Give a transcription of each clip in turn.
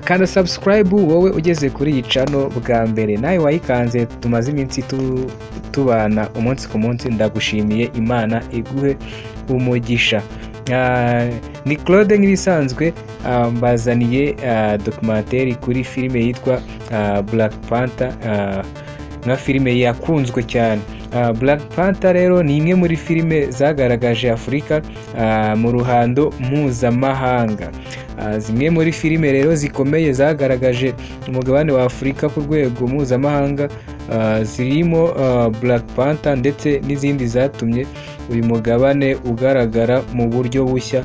kanda subscribe wowe ugeze kuri iyi channel bwa mbere, nawe wayikanze tumaze iminsi tubana umunsi ku munsi, ndagushimiye, Imana iguhe umugisha. Ni Claude nk'ibisanzwe, mbazaniye documentaire kuri filime yitwa Black Panther, nka filime yakunzwe cyane. Black Panther rero ni imwe muri filime zagaragaje Afurika mu ruhando mpuzamahanga. Zimwe muri filime rero zikomeye zagaragaje umugabane wa Afurika ku rwego mpuzamahanga zirimo Black Panther ndetse n'izindi zatumye uyu mugabane ugaragara mu buryo bushya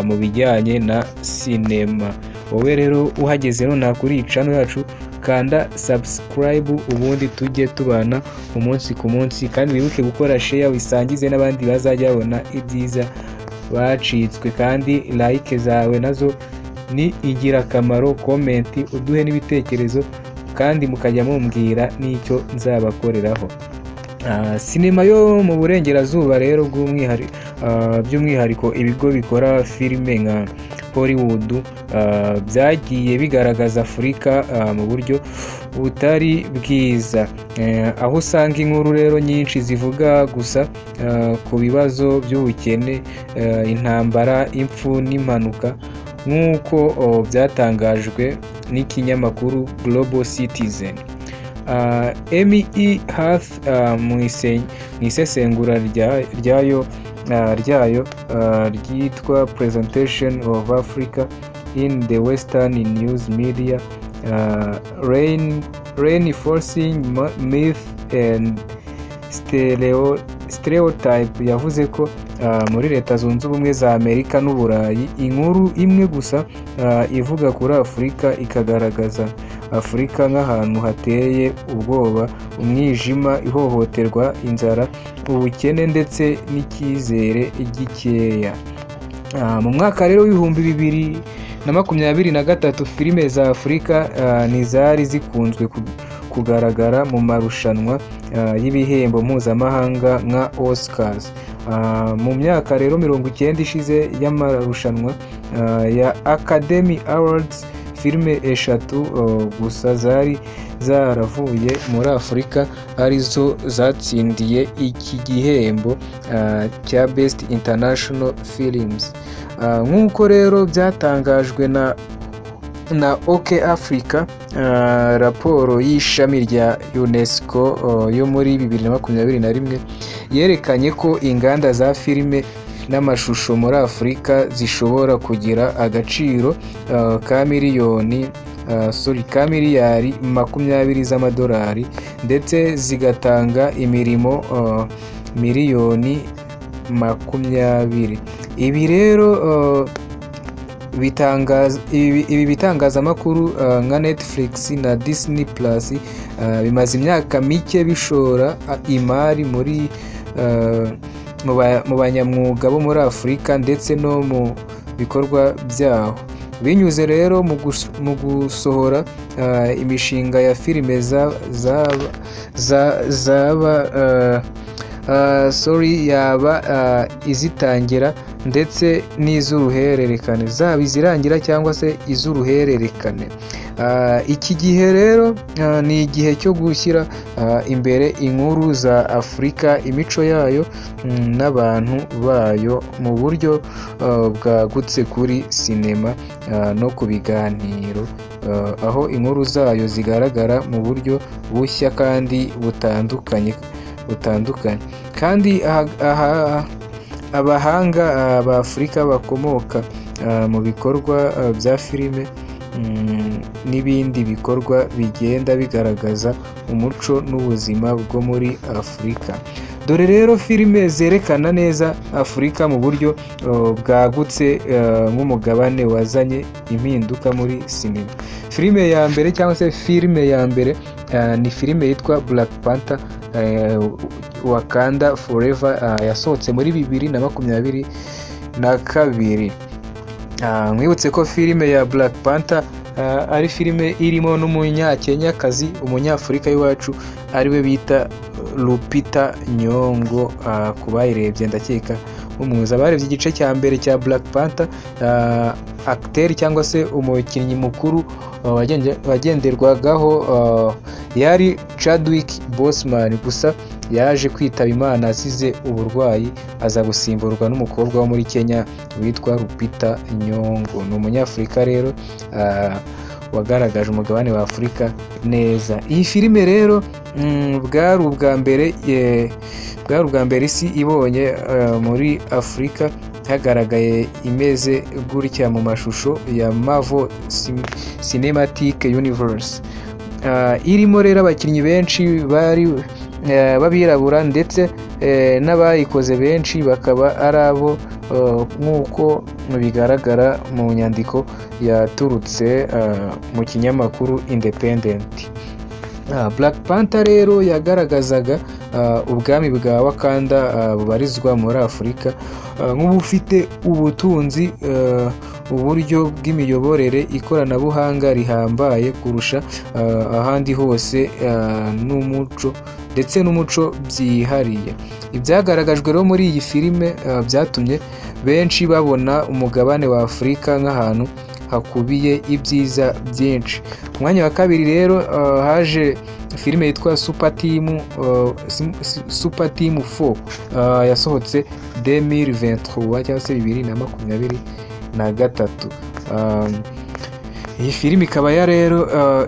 mu bijyanye na sinema. Wowe rero uhageze nonaha kuri iyi channel yacu, kanda subscribe ubundi tujye tubana umunsi ku munsi, kandi wibuke gukora share wisangize n'abandi bazajya babona ibyiza bacitswe, kandi like zawe nazo ni ingirakamaro, comment uduhe n'ibitekerezo kandi mukajya mumbwira n'icyo nzabakoreraho. Sinema yo mu burengerazuba rero by'umwihariko ibigo bikora filime nka Hollywood byagiye bigaragaza Afurika mu buryo butari bwiza, aho usanga inkuru rero nyinshi zivuga gusa ku bibazo by'ubukene, intambara, impfu n'impanuka, nk'uko byatangajwe n'ikinyamakuru Global Citizen. MEE Health mu isesengura ryayo ryitwa Presentation of Africa in the Western News Media, Reinforcing Myth and Stereotype, yavuze ko muri Leta Zunze Ubumwe za Amerika n'Uburayi inkuru imwe gusa ivuga kuri Afurika ikagaragaza Afurika nk'ahantu hateye ubwoba, umwijima, ihohoterwa, inzara, ubukene ndetse n'icyizere gikeya. Mu mwaka rero w'ibihumbi 2023 filime za Afurika ntizari zikunzwe kugaragara mu marushanwa y'ibihembo mpuzamahanga nka Oscars. Mu myaka rero 90 ishize y'amarushanwa ya Academy Awards, filime 3 gusa zari zaravuye muri Afurika arizo zatsindiye iki gihembo cya Best International Films. Nk'uko rero byatangajwe na OK Africa, raporo y'ishami rya UNESCO yo muri 2021 yerekanye ko inganda za filime n'amashusho muri Afurika zishobora kugira agaciro ka miliyari 20 z'amadolari, ndetse zigatanga imirimo miliyoni 20. Ibi rero bitangazamakuru nka Netflix na Disney Plus bimaze imyaka mike bishora imari mu banyamwuga bo muri Afurika ndetse no mu bikorwa byaho, binyuze rero mu gusohora imishinga ya filime yaba izitangira ndetse n'iz'uruhererekane, zaba izirangira cyangwa se iz'uruhererekane. Iki gihe rero ni igihe cyo gushyira imbere inkuru za Afurika, imico yayo n'abantu bayo mu buryo bwagutse kuri sinema no ku biganiro, aho inkuru zayo zigaragara mu buryo bushya kandi butandukanye. Kandi abahanga ba Afurika bakomoka mu bikorwa bya filime n'ibindi bikorwa bigenda bigaragaza umuco n'ubuzima bwo muri Afurika. Dore rero filime zerekana neza Afurika mu buryo bwagutse nk'umugabane wazanye impinduka muri sinema. Filime ya mbere cyangwa se filime ya mbere ni filime yitwa Black Panther Wakanda Forever, yasohotse muri 2022. Mwibutse ko filime ya Black Panther ari filime irimo n'umunyakenyakazi, umunyafurika y'iwacu ariwe bita Lupita Nyong'o. Ku bayirebye ndakeka umuza barebye igice cya mbere cya Black Panther, acteur cyangwa se umukinnyi mukuru wagenderwagaho yari Chadwick Boseman, gusa yaje kwitaba Imana asize uburwayi, aza gusimburwa n'umukobwa wo muri Kenya witwa Lupita Nyong'o. Ni umunyafurika rero wagaragaje umugabane wa Afurika neza. Iyi filime rero bwari ubwa mbere isi ibonye muri Afurika hagaragaye imeze gutya mu mashusho ya Marvel Cinematic Universe. Irimo rero abakinnyi benshi bari babirabura ndetse n'abayikoze benshi bakaba ari abo nk'uko bigaragara mu nyandiko yaturutse mu kinyamakuru Independent. Black Panther rero yagaragazaga ubwami bwa Wakanda bubarizwa muri Afurika nk'ubufite ubutunzi, uburyo bw'imiyoborere, ikoranabuhanga rihambaye kurusha ahandi hose, n'umuco ndetse n'umuco byihariye. Ibyagaragajwe rero muri iyi filime byatumye benshi babona umugabane wa Afurika nk'ahantu hakubiye ibyiza byinshi. Ku mwanya wa kabiri rero haje filime yitwa Super Team 4 yasohotse 2023 cyangwa se 2023. Iyi filime ikaba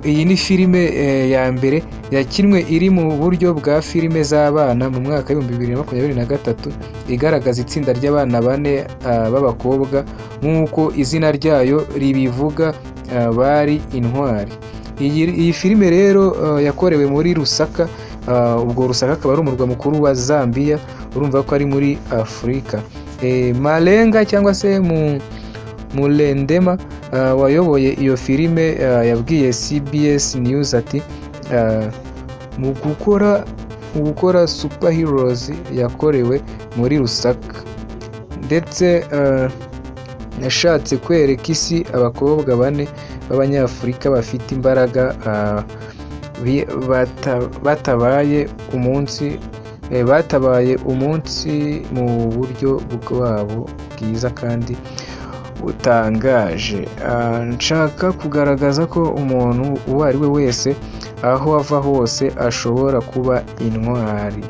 iyi ni filime ya mbere yakinwe iri mu buryo bwa filime z'abana mu mwaka wa 2023, igaragaza itsinda ry'abana 4 b'abakobwa nk'uko izina ryayo ribivuga, bari intwari. Iyi filime rero yakorewe muri Lusaka, ubwo Lusaka akaba ari umurwa mukuru wa Zambia, urumva ko ari muri Afurika. Malenga cyangwa se Mulendema wayoboye iyo filime yabwiye CBS News ati mu gukora superheroes yakorewe muri Lusaka, ndetse yashatse kwereka isi abakobwa 4 b'Abanyafurika bafite imbaraga batabaye umunsi mu buryo bwabo bwiza kandi butangaje. Nshaka kugaragaza ko umuntu uwo ari we wese aho ava hose ashobora kuba intwari.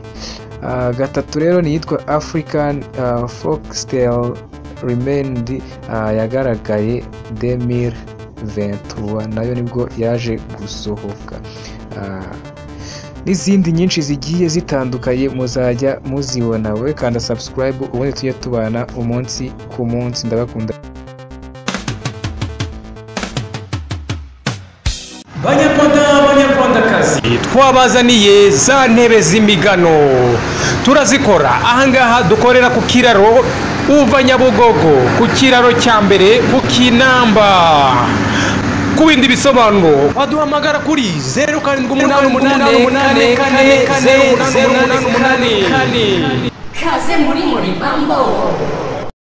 Gatatu rero ni yitwa African Foxtail Remained, yagaragaye 2023, nayo nibwo yaje gusohoka. N'izindi nyinshi zigiye zitandukanye muzajya muzibona. We kanda subscribe ubundi tujye tubana umunsi ku munsi. Ndabakunda. Banyarwandakazi, twabazaniye za ntebe z'imigano, turazikora ahangaha, dukorera ku kiraro uva Nyabugogo, ku kiraro cya mbere ku Kinamba. Ku bindi bisobanuro waduhamagara kuri 0788440888. Kaze muri Mambo.